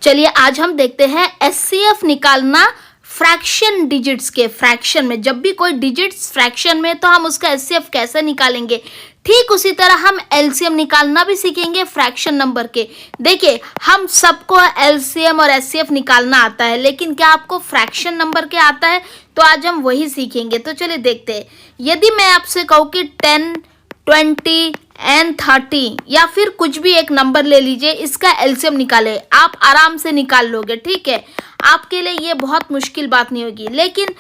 चलिए आज हम देखते हैं एचसीएफ निकालना फ्रैक्शन डिजिट्स के। फ्रैक्शन में जब भी कोई डिजिट्स फ्रैक्शन में तो हम उसका एचसीएफ कैसे निकालेंगे, ठीक उसी तरह हम एलसीएम निकालना भी सीखेंगे फ्रैक्शन नंबर के। देखिए हम सबको एलसीएम और एचसीएफ निकालना आता है, लेकिन क्या आपको फ्रैक्शन नंबर के आता है? तो आज हम वही सीखेंगे। तो चलिए देखते हैं। यदि मैं आपसे कहूँ कि 10, 20 एंड 30 या फिर कुछ भी एक नंबर ले लीजिए, इसका एलसीएम निकाले, आप आराम से निकाल लोगे, ठीक है। आपके लिए ये बहुत मुश्किल बात नहीं होगी। लेकिन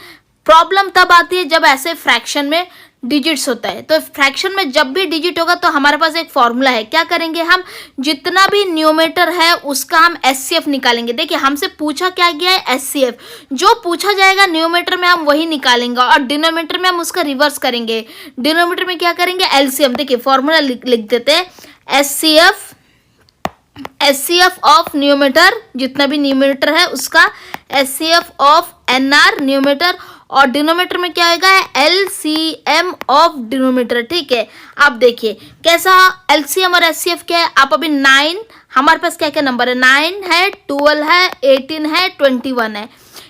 प्रॉब्लम तब आती है जब ऐसे फ्रैक्शन में डिजिट्स होता है। तो फ्रैक्शन में जब भी डिजिट होगा तो हमारे पास एक फॉर्मूला है। क्या करेंगे हम, जितना भी न्यूमेटर है उसका हम एचसीएफ निकालेंगे। देखिए हमसे पूछा क्या गया है, एचसीएफ। जो पूछा जाएगा न्यूमेटर में हम वही निकालेंगे और डिनोमिनेटर में हम उसका रिवर्स करेंगे। डिनोमिनेटर में क्या करेंगे, एलसीएम। देखिए फॉर्मूला लिख देते हैं, एचसीएफ ऑफ न्यूमेटर, जितना भी न्यूमेटर है उसका एचसीएफ ऑफ एनआर न्यूमेटर, और डिनोमिनेटर में क्या आएगा, एलसीएम ऑफ डिनोमिनेटर, ठीक है। अब देखिए कैसा एलसीएम और एचसीएफ क्या है। आप अभी 9, हमारे पास क्या क्या नंबर है, 9 है, 12 है, 18 है, 21 है।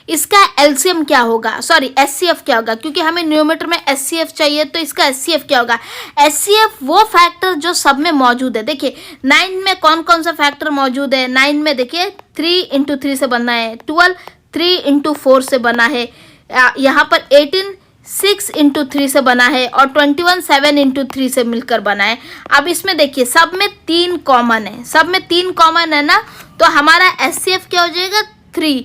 इसका एलसीएम क्या होगा, सॉरी एचसीएफ क्या होगा, क्योंकि हमें न्यूमेटर में एचसीएफ चाहिए। तो इसका एचसीएफ क्या होगा, एचसीएफ वो फैक्टर जो सब में मौजूद है। देखिए 9 में कौन कौन सा फैक्टर मौजूद है। 9 में देखिए 3 × 3 से बना है, 12 3 × 4 से बना है, यहाँ पर 18 6 × 3 से बना है, और 21 7 × 3 से मिलकर बना है। अब इसमें देखिए सब में 3 कॉमन है, सब में 3 कॉमन है ना, तो हमारा एचसीएफ क्या हो जाएगा, 3।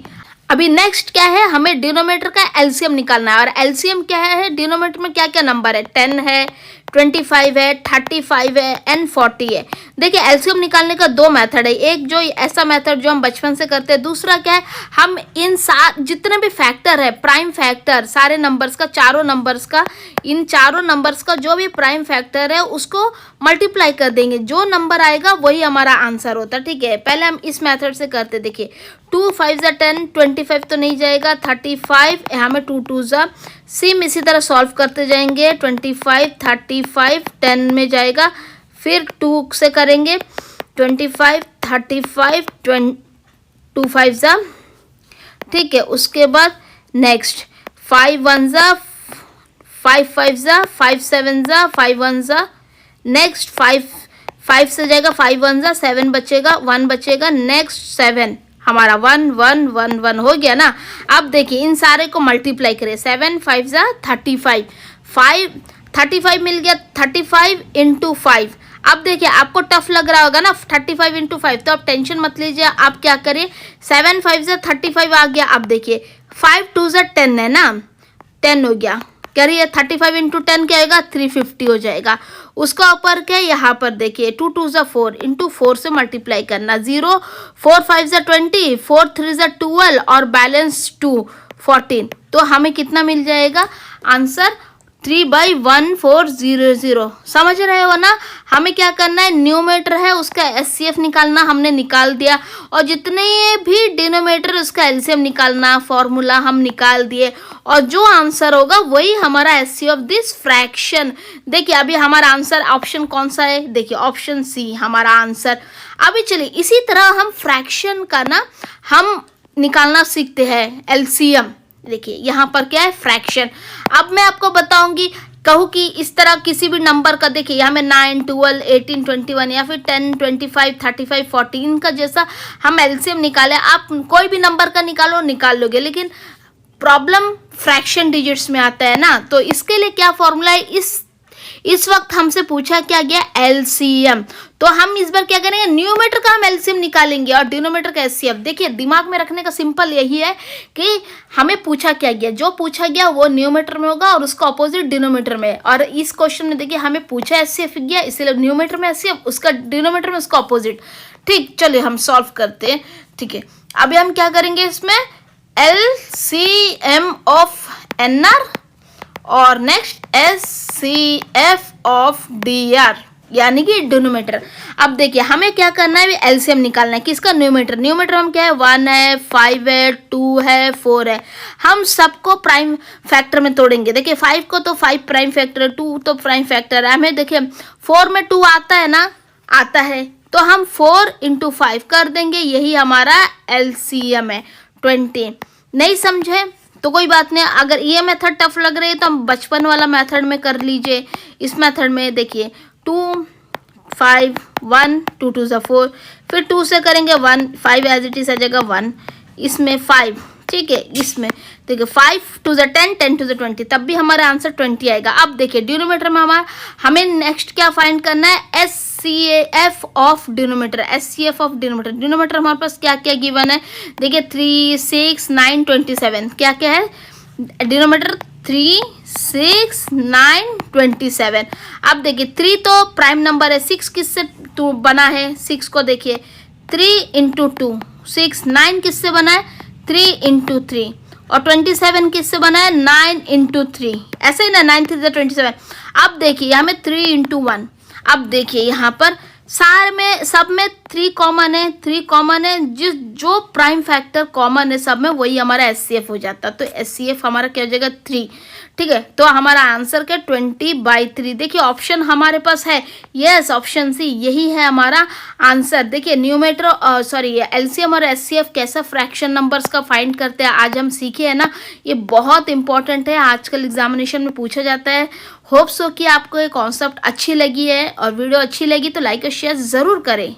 अभी नेक्स्ट क्या है, हमें डिनोमिनेटर का एलसीएम निकालना है। और एलसीएम क्या है, डिनोमिनेटर में क्या क्या नंबर है, 10 है, 25 है, 35 है एंड 40 है। देखिए एलसीएम निकालने का 2 मेथड है। एक जो ऐसा मेथड जो हम बचपन से करते हैं, दूसरा क्या है, हम इन जितने भी फैक्टर है, प्राइम फैक्टर सारे नंबर्स का, चारों नंबर्स का, इन चारों नंबर्स का जो भी प्राइम फैक्टर है उसको मल्टीप्लाई कर देंगे। जो नंबर आएगा वही हमारा आंसर होता है, ठीक है। पहले हम इस मेथड से करते, देखिए 2 5 10, 25 तो नहीं जाएगा, 35 यहाँ में 2 2 सेम इसी तरह सॉल्व करते जाएंगे। 25 35 10 में जाएगा, फिर 2 से करेंगे, 25 35 2 5 ठीक है। उसके बाद नेक्स्ट 5 1 5 5 5 7 5 1 नेक्स्ट 5 से जाएगा, 5 1 7 बचेगा, 1 बचेगा, नेक्स्ट 7 हमारा 1 1 1 1 हो गया ना। अब देखिए इन सारे को मल्टीप्लाई करें, 7 5 35 35 मिल गया, 35 × 5। अब देखिए आपको टफ लग रहा होगा ना 35 × 5, तो आप टेंशन मत लीजिए। आप क्या करें, 7 5 35 आ गया। अब देखिए 5 2 10 है ना, 10 हो गया। करिए 35 × 10 क्या आएगा, 350 हो जाएगा। उसका ऊपर क्या, यहाँ पर देखिए 2 2 4 × 4 से मल्टीप्लाई करना, 0 4 5 20, 4 3 12 और बैलेंस 2 14। तो हमें कितना मिल जाएगा आंसर, 3/1400। समझ रहे हो ना। हमें क्या करना है, न्यूमेटर है उसका एचसीएफ निकालना, हमने निकाल दिया, और जितने भी डिनोमिनेटर उसका एलसीएम निकालना, फॉर्मूला हम निकाल दिए, और जो आंसर होगा वही हमारा एचसीएफ ऑफ दिस फ्रैक्शन। देखिए अभी हमारा आंसर ऑप्शन कौन सा है, देखिए ऑप्शन सी हमारा आंसर। अभी चलिए इसी तरह हम फ्रैक्शन का ना हम निकालना सीखते हैं एलसीएम। देखिए यहाँ पर क्या है, फ्रैक्शन। अब मैं आपको बताऊंगी, कहूँ कि इस तरह किसी भी नंबर का, देखिए यहाँ में 9 12 18 21 या फिर 10 25 35 14 का जैसा हम एलसीएम निकाले, आप कोई भी नंबर का निकाल लोगे। लेकिन प्रॉब्लम फ्रैक्शन डिजिट्स में आता है ना, तो इसके लिए क्या फॉर्मूला है, इस वक्त हमसे पूछा क्या गया, एलसीएम। तो हम इस बार क्या करेंगे, न्यूमेटर का हम एलसीएम निकालेंगे और डिनोमिनेटर का एचसीएफ। देखिए दिमाग में रखने का सिंपल यही है कि हमें पूछा क्या गया, जो पूछा गया वो न्यूमेटर में होगा और उसका ऑपोजिट डिनोमिनेटर में। और इस क्वेश्चन में देखिए हमें पूछा एचसीएफ गया, इसलिए न्यूमेटर में एचसीएफ, उसका डिनोमिनेटर में उसका ऑपोजिट। ठीक, चलिए हम सॉल्व करते हैं, ठीक है। अभी हम क्या करेंगे, इसमें एलसीएम ऑफ एनआर और नेक्स्ट एचसीएफ ऑफ डीआर, यानी कि डिनोमिनेटर। अब देखिए हमें क्या करना है, एलसीएम निकालना है किसका, न्यूमेटर। न्यूमेटर हम क्या है, 1 है, 5 है, 2 है, 4 है। हम सबको प्राइम फैक्टर में तोड़ेंगे। देखिए 5 को तो 5 प्राइम फैक्टर है, 2 तो प्राइम फैक्टर है। हमें देखिए 4 में 2 आता है ना, आता है, तो हम 4 इंटू 5 कर देंगे, यही हमारा LCM है 20। नहीं समझे तो कोई बात नहीं, अगर ये मेथड टफ लग रही है तो हम बचपन वाला मेथड में कर लीजिए। इस मेथड में देखिए 2 5 1 2 2 4, फिर 2 से करेंगे 1, 5 एज इट इज आ जाएगा 1, इसमें 5, ठीक है। इसमें देखिए 5 टू द 10 10 टू द 20, तब भी हमारा आंसर 20 आएगा। अब देखिए डिनोमिनेटर में हमें नेक्स्ट क्या फाइंड करना है, SCF of denominator. SCF of denominator, denominator हमारे पास क्या क्या गिवन है, देखिए 3 6 9 27, क्या क्या है डिनोमिनेटर, 3 6 9 27। अब देखिए 3 तो प्राइम नंबर है, 6 किससे टू बना है, 6 को देखिए 3 इंटू 2 6, 9 किससे बना है 3 इंटू 3, और 27 किससे बना है 9 इंटू 3, ऐसे ही ना 9 3 27। अब देखिए यहाँ में 3 इंटू 1, अब देखिए यहाँ पर सारे में सब में 3 कॉमन है, 3 कॉमन है, जो प्राइम फैक्टर कॉमन है सब में वही हमारा SCF हो जाता है। तो SCF हमारा क्या हो जाएगा 3, ठीक है। तो हमारा आंसर क्या 20/3। देखिए ऑप्शन हमारे पास है, यस ऑप्शन सी यही है हमारा आंसर। देखिए न्यूमेटर सॉरी LCM और SCF कैसा फ्रैक्शन नंबर्स का फाइंड करते हैं आज हम सीखे हैं ना, ये बहुत इंपॉर्टेंट है, आजकल एग्जामिनेशन में पूछा जाता है। होप सो कि आपको ये कॉन्सेप्ट अच्छी लगी है, और वीडियो अच्छी लगी तो लाइक और शेयर ज़रूर करें।